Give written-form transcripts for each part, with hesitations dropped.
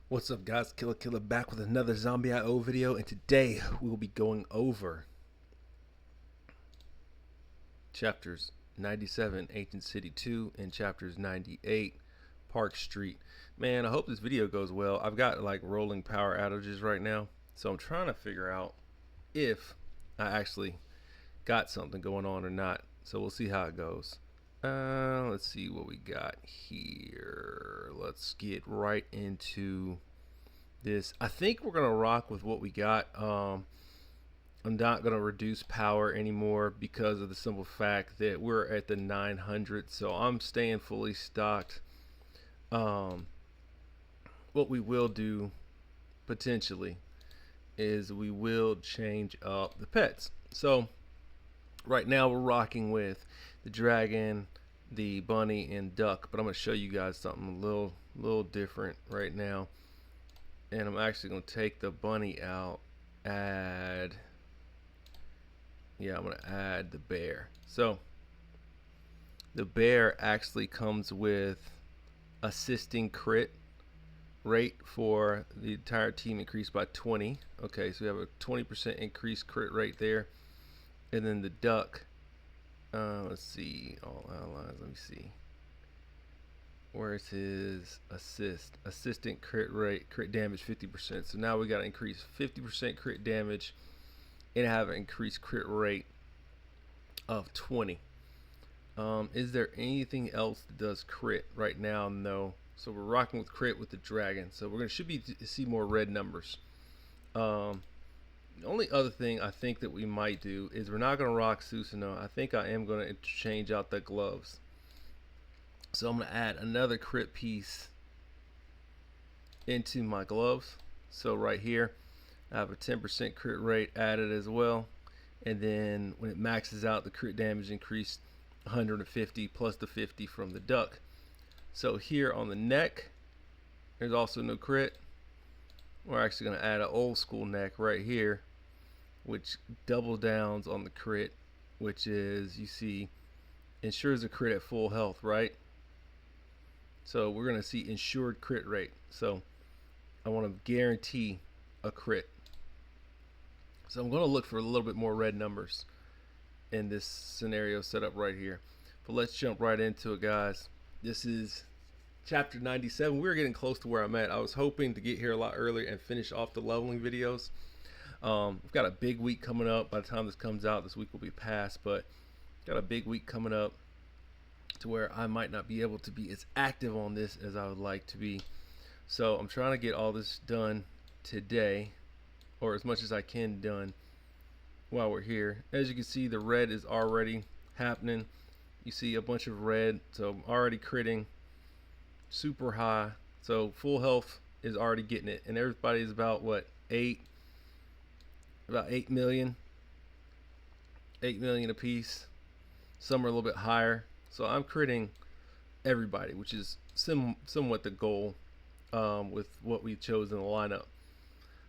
What's up, guys? Killer back with another Zombie IO video, and today we will be going over chapters 97 Ancient City 2 and chapters 98 Park Street. Man, I hope this video goes well. I've got like rolling power outages right now, so I'm trying to figure out if I actually got something going on or not. So we'll see how it goes. Let's see what we got here. Let's get right into this. I think we're gonna rock with what we got. I'm not gonna reduce power anymore because of the simple fact that we're at the 900, so I'm staying fully stocked. What we will do potentially is we will change up the pets. So right now we're rocking with the dragon, the bunny, and duck, but I'm gonna show you guys something a little different right now. And I'm actually gonna take the bunny out, I'm gonna add the bear. So the bear actually comes with assisting crit rate for the entire team increased by 20. Okay, so we have a 20% increased crit rate there. And then the duck, let's see, all allies, let me see. Where's his assistant crit rate, crit damage 50%. So now we got to increase 50% crit damage and have an increased crit rate of 20. Is there anything else that does crit right now? No. So we're rocking with crit with the dragon. So we're gonna should be see more red numbers. The only other thing I think that we might do is we're not gonna rock Susanoo. I think I am gonna change out the gloves. So I'm going to add another crit piece into my gloves. So right here, I have a 10% crit rate added as well. And then when it maxes out, the crit damage increased 150 plus the 50 from the duck. So here on the neck, there's also no crit. We're actually going to add an old school neck right here, which double downs on the crit, which is, you see, ensures a crit at full health, right? So we're going to see ensured crit rate. So I want to guarantee a crit. So I'm going to look for a little bit more red numbers in this scenario set up right here. But let's jump right into it, guys. This is chapter 97. We're getting close to where I'm at. I was hoping to get here a lot earlier and finish off the leveling videos. We've got a big week coming up. By the time this comes out, this week will be past, but got a big week coming up to where I might not be able to be as active on this as I would like to be. So I'm trying to get all this done today, or as much as I can done while we're here. As you can see, the red is already happening. You see a bunch of red, so I'm already critting super high. So full health is already getting it, and everybody is about what, about 8 million a piece. Some are a little bit higher. So I'm critting everybody, which is somewhat the goal with what we chose in the lineup.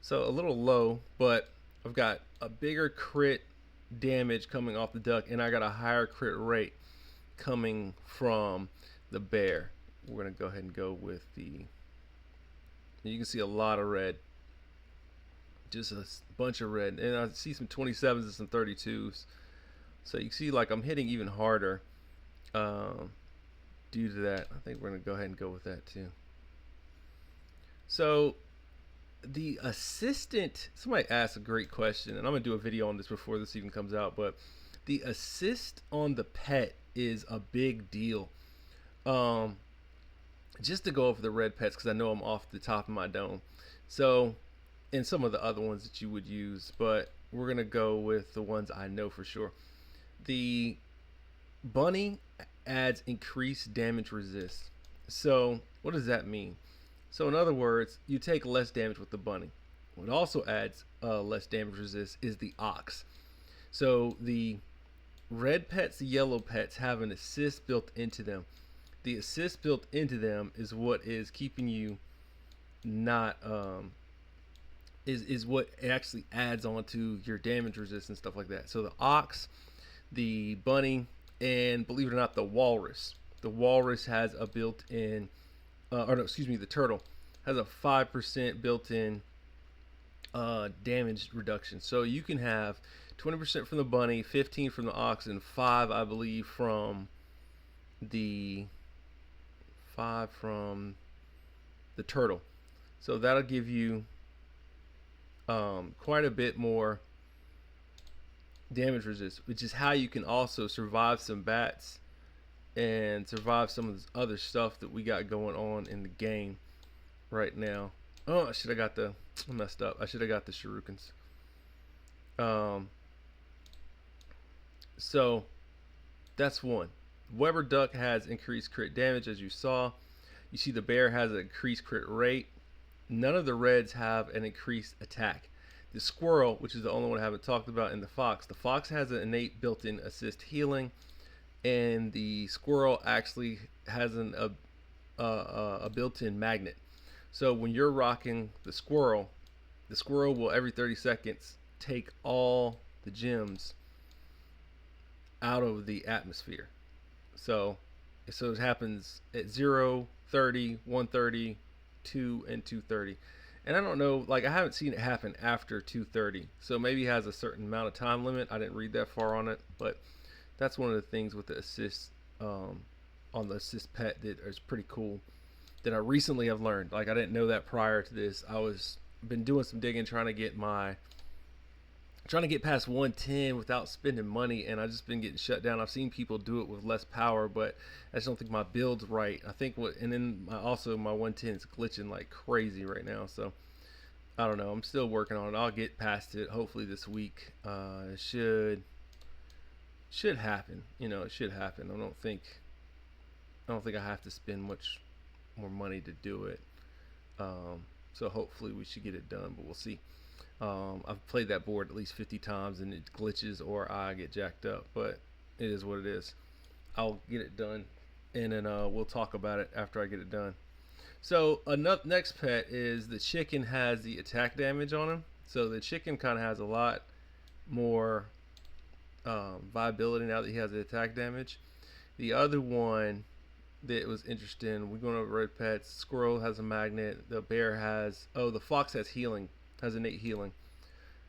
So a little low, but I've got a bigger crit damage coming off the duck, and I got a higher crit rate coming from the bear. We're going to go ahead and go with the... You can see a lot of red. Just a bunch of red. And I see some 27s and some 32s. So you can see like I'm hitting even harder. Due to that, I think we're going to go ahead and go with that too. So the assistant, somebody asked a great question, and I'm going to do a video on this before this even comes out, but the assist on the pet is a big deal. Just to go over the red pets, because I know I'm off the top of my dome. So, and some of the other ones that you would use, but we're going to go with the ones I know for sure. The bunny adds increased damage resist. So what does that mean? So in other words, you take less damage with the bunny. What also adds less damage resist is the ox. So the red pets, the yellow pets have an assist built into them. The assist built into them is what is keeping you not is what actually adds on to your damage resist and stuff like that. So the ox, the bunny, and believe it or not, the walrus. The walrus has a built-in, or no, excuse me, the turtle. has a 5% built-in damage reduction. So you can have 20% from the bunny, 15 from the ox, and 5, I believe, from the turtle. So that'll give you quite a bit more damage resist, which is how you can also survive some bats and survive some of this other stuff that we got going on in the game right now. Oh, I should have got the, I messed up. I should have got the shurikens. So that's one. Weber duck has increased crit damage, as you saw. You see the bear has an increased crit rate. None of the reds have an increased attack. The squirrel, which is the only one I haven't talked about, and the fox has an innate built-in assist healing, and the squirrel actually has a built-in magnet. So when you're rocking the squirrel will every 30 seconds take all the gems out of the atmosphere. So it happens at 0, 30, 130, 2, and 230. And I don't know, like, I haven't seen it happen after 230. So maybe it has a certain amount of time limit. I didn't read that far on it, but that's one of the things with the assist on the assist pet that is pretty cool that I recently have learned. Like, I didn't know that prior to this. Been doing some digging trying to get past 110 without spending money, and I've just been getting shut down. I've seen people do it with less power, but I just don't think my build's right. I think also my 110 is glitching like crazy right now, so I don't know. I'm still working on it. I'll get past it hopefully this week. It should happen. It should happen. I don't think I have to spend much more money to do it. So hopefully we should get it done, but we'll see. I've played that board at least 50 times and it glitches or I get jacked up, but it is what it is. I'll get it done, and then we'll talk about it after I get it done. So next pet is the chicken. Has the attack damage on him. So the chicken kind of has a lot more viability now that he has the attack damage. The other one that was interesting, we're going over red pets. Squirrel has a magnet. The bear has, the fox has healing, has innate healing,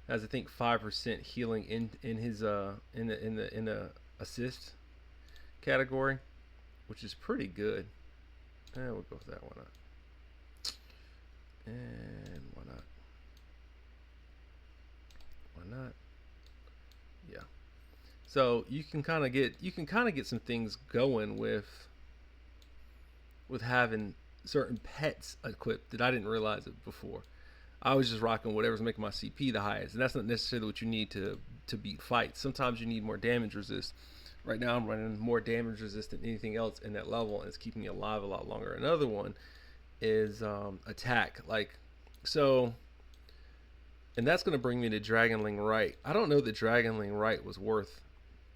has I think 5% healing in his in the assist category, which is pretty good. And we'll go with that. Why not? And why not? Why not? Yeah. So you can kind of get some things going with having certain pets equipped that I didn't realize it before. I was just rocking whatever's making my CP the highest, and that's not necessarily what you need to beat fights. Sometimes you need more damage resist. Right now I'm running more damage resist than anything else in that level, and it's keeping me alive a lot longer. Another one is attack, and that's going to bring me to Dragonling Right. I don't know that Dragonling Right was worth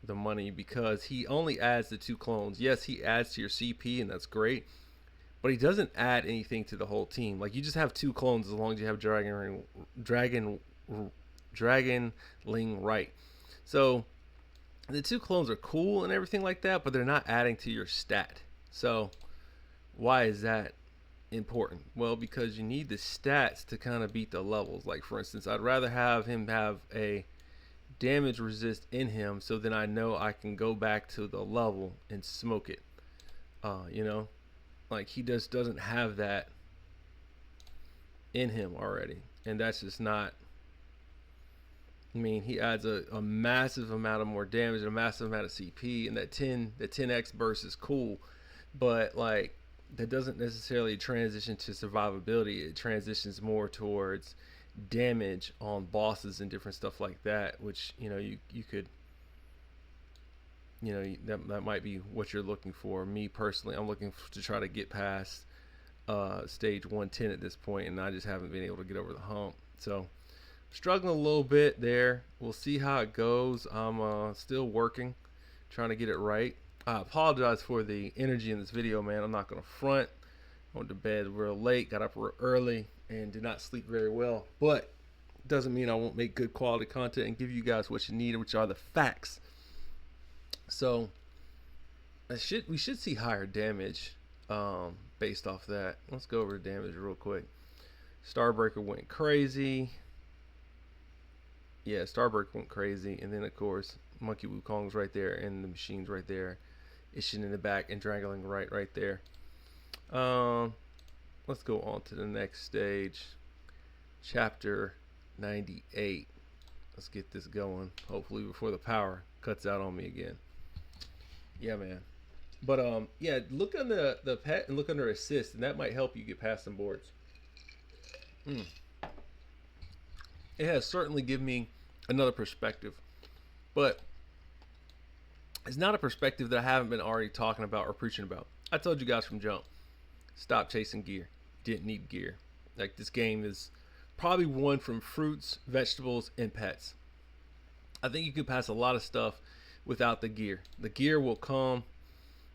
the money because he only adds the 2 clones. Yes, he adds to your CP, and that's great, but he doesn't add anything to the whole team. Like, you just have 2 clones as long as you have Dragonling Right. So the 2 clones are cool and everything like that, but they're not adding to your stat. So why is that important? Well, because you need the stats to kind of beat the levels. Like, for instance, I'd rather have him have a damage resist in him, so then I know I can go back to the level and smoke it. Like, he just doesn't have that in him already, and that's just not. I mean, he adds a massive amount of more damage, a massive amount of CP, and the 10x burst is cool, but like, that doesn't necessarily transition to survivability. It transitions more towards damage on bosses and different stuff like that, which you could, that might be what you're looking for. Me personally, I'm looking to try to get past stage 110 at this point, and I just haven't been able to get over the hump. So struggling a little bit there. We'll see how it goes. I'm still working, trying to get it right. I apologize for the energy in this video, man. I'm not gonna front. I went to bed real late, got up real early, and did not sleep very well, but it doesn't mean I won't make good quality content and give you guys what you need, which are the facts. So we should see higher damage based off that. Let's go over the damage real quick. Starbreaker went crazy. Yeah, Starbreaker went crazy. And then, of course, Monkey Wukong's right there, and the machine's right there. Ishin in the back, and Drangling right there. Let's go on to the next stage. Chapter 98. Let's get this going. Hopefully before the power cuts out on me again. Yeah, man. But yeah, look on the pet and look under assist, and that might help you get past some boards. It has certainly given me another perspective, but it's not a perspective that I haven't been already talking about or preaching about. I told you guys from jump, stop chasing gear. You didn't need gear. Like, this game is probably won from fruits, vegetables, and pets. I think you can pass a lot of stuff without the gear. The gear will come,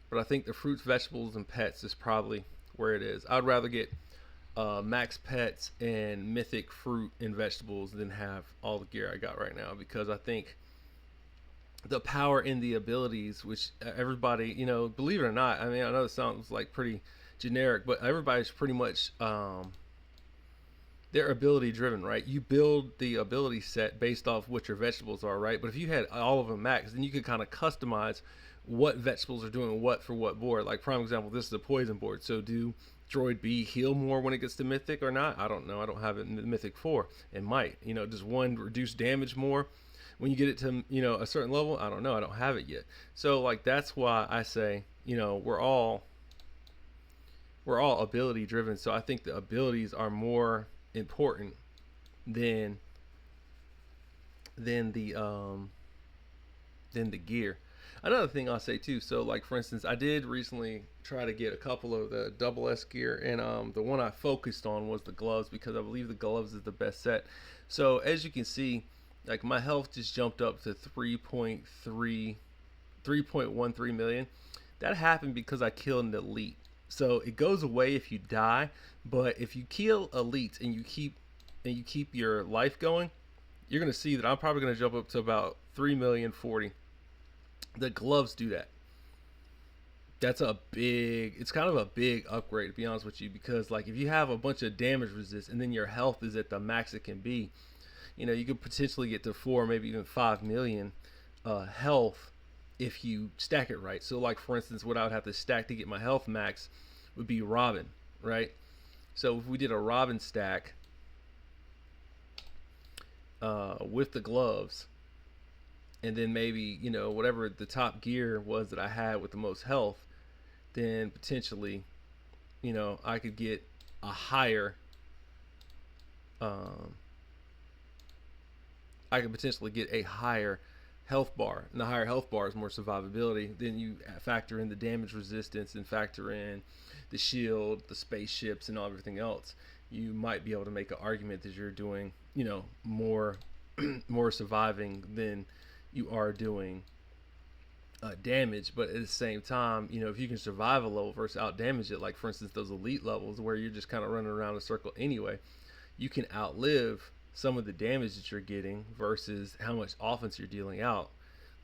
but I think the fruits, vegetables, and pets is probably where it is. I'd rather get max pets and mythic fruit and vegetables than have all the gear I got right now, because I think the power in the abilities, which everybody, believe it or not, I mean, I know it sounds like pretty generic, but everybody's pretty much they're ability driven, right? You build the ability set based off what your vegetables are, right? But if you had all of them max, then you could kind of customize what vegetables are doing what for what board. Like, prime example, this is a poison board. So do Droid B heal more when it gets to Mythic or not? I don't know. I don't have it in Mythic 4. It might. Does one reduce damage more when you get it to, a certain level? I don't know. I don't have it yet. So, like, that's why I say, we're all ability driven. So I think the abilities are more important than the gear. Another thing I'll say too, so like, for instance, I did recently try to get a couple of the double S gear, and the one I focused on was the gloves, because I believe the gloves is the best set. So as you can see, like, my health just jumped up to 3.13 million. That happened because I killed an elite. So it goes away if you die, but if you kill elites and you keep your life going, you're gonna see that I'm probably gonna jump up to about 3,040,000. The gloves do that. It's kind of a big upgrade, to be honest with you, because, like, if you have a bunch of damage resist and then your health is at the max it can be, you could potentially get to 4, maybe even 5 million health if you stack it right. So, like, for instance, what I would have to stack to get my health max would be Robin, right? So if we did a Robin stack with the gloves, and then maybe, whatever the top gear was that I had with the most health, then potentially, I could get a higher I could potentially get a higher health bar, and the higher health bar is more survivability. Then you factor in the damage resistance and factor in the shield, the spaceships, and everything else. You might be able to make an argument that you're doing, more more surviving than you are doing damage. But at the same time, if you can survive a level versus out damage it, like, for instance, those elite levels where you're just kind of running around in a circle anyway, you can outlive some of the damage that you're getting versus how much offense you're dealing out.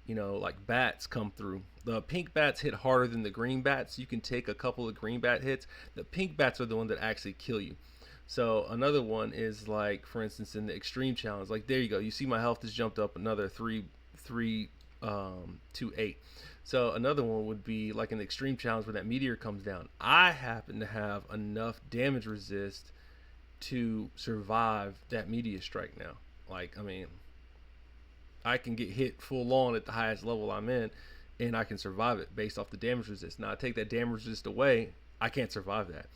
Like, bats come through. The pink bats hit harder than the green bats. You can take a couple of green bat hits. The pink bats are the one that actually kill you. So another one is, like, for instance, in the extreme challenge, like, there you go. You see my health has jumped up another 3.28. So another one would be like in the extreme challenge where that meteor comes down. I happen to have enough damage resist to survive that meteor strike now. Like, I mean, I can get hit full on at the highest level I'm in, and I can survive it based off the damage resist. Now, I take that damage resist away, I can't survive that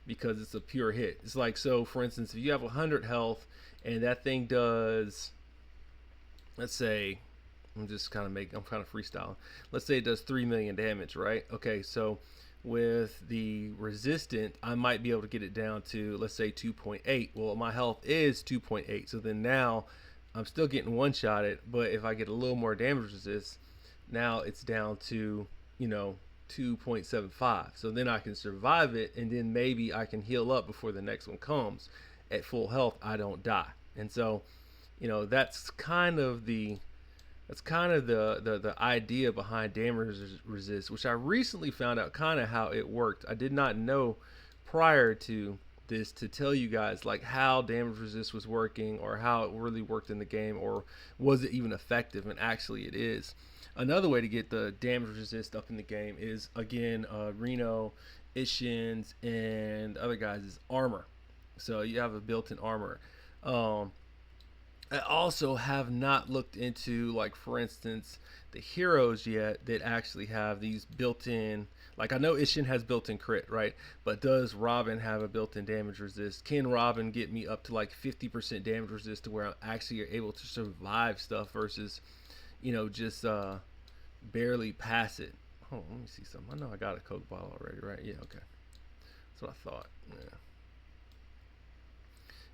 because it's a pure hit. It's like, so for instance, if you have 100 health and that thing does, let's say, I'm kind of freestyling. Let's say it does 3 million damage, right? Okay, so with the resistant, I might be able to get it down to, let's say, 2.8. Well, my health is 2.8, so then now I'm still getting one-shotted, but if I get a little more damage resist, now it's down to, 2.75. So then I can survive it, and then maybe I can heal up before the next one comes. At full health, I don't die. And so, that's kind of the idea behind damage resist, which I recently found out kind of how it worked. I did not know prior to this to tell you guys like how damage resist was working, or how it really worked in the game, or was it even effective, and actually it is. Another way to get the damage resist up in the game is, again, Reno, Ishins, and other guys, is armor. So you have a built-in armor. um, I also have not looked into, like, for instance, the heroes yet that actually have these built-in. Like, I know Ishin has built-in crit, right? But does Robin have a built-in damage resist? Can Robin get me up to like 50% damage resist to where I'm actually able to survive stuff versus, just barely pass it? Oh, let me see something. I know I got a Coke bottle already, right? Yeah, okay. That's what I thought. Yeah.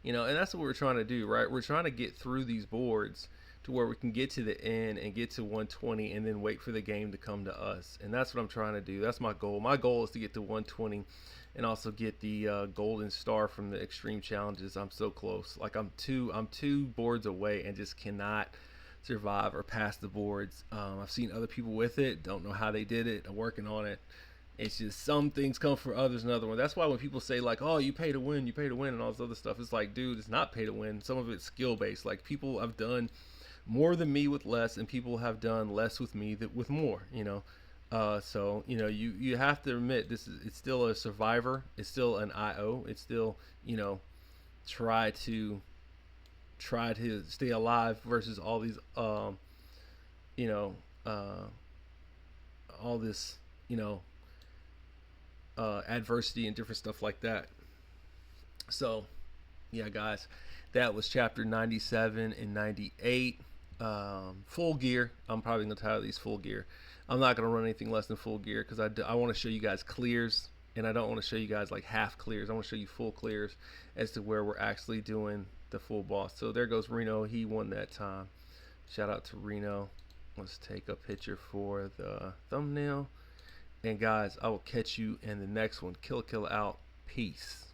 And that's what we're trying to do, right? We're trying to get through these boards to where we can get to the end and get to 120 and then wait for the game to come to us. And that's what I'm trying to do. That's my goal. My goal is to get to 120 and also get the golden star from the extreme challenges. I'm so close. Like, I'm two boards away and just cannot survive or pass the boards. I've seen other people with it. Don't know how they did it. I'm working on it. It's just some things come for others another one. That's why when people say like, "Oh, you pay to win, you pay to win," and all this other stuff, it's like, dude, it's not pay to win. Some of it's skill based. Like, people have done more than me with less, and people have done less with me with more. So you have to admit, it's still a survivor. It's still an IO. It's still, try to stay alive versus all these you know all this you know adversity and different stuff like that. So, yeah, guys, that was chapter 97 and 98. Full gear. I'm probably going to title these full gear. I'm not going to run anything less than full gear because I want to show you guys clears, and I don't want to show you guys like half clears. I want to show you full clears as to where we're actually doing the full boss. So there goes Reno. He won that time. Shout out to Reno. Let's take a picture for the thumbnail. And guys, I will catch you in the next one. Kill out. Peace.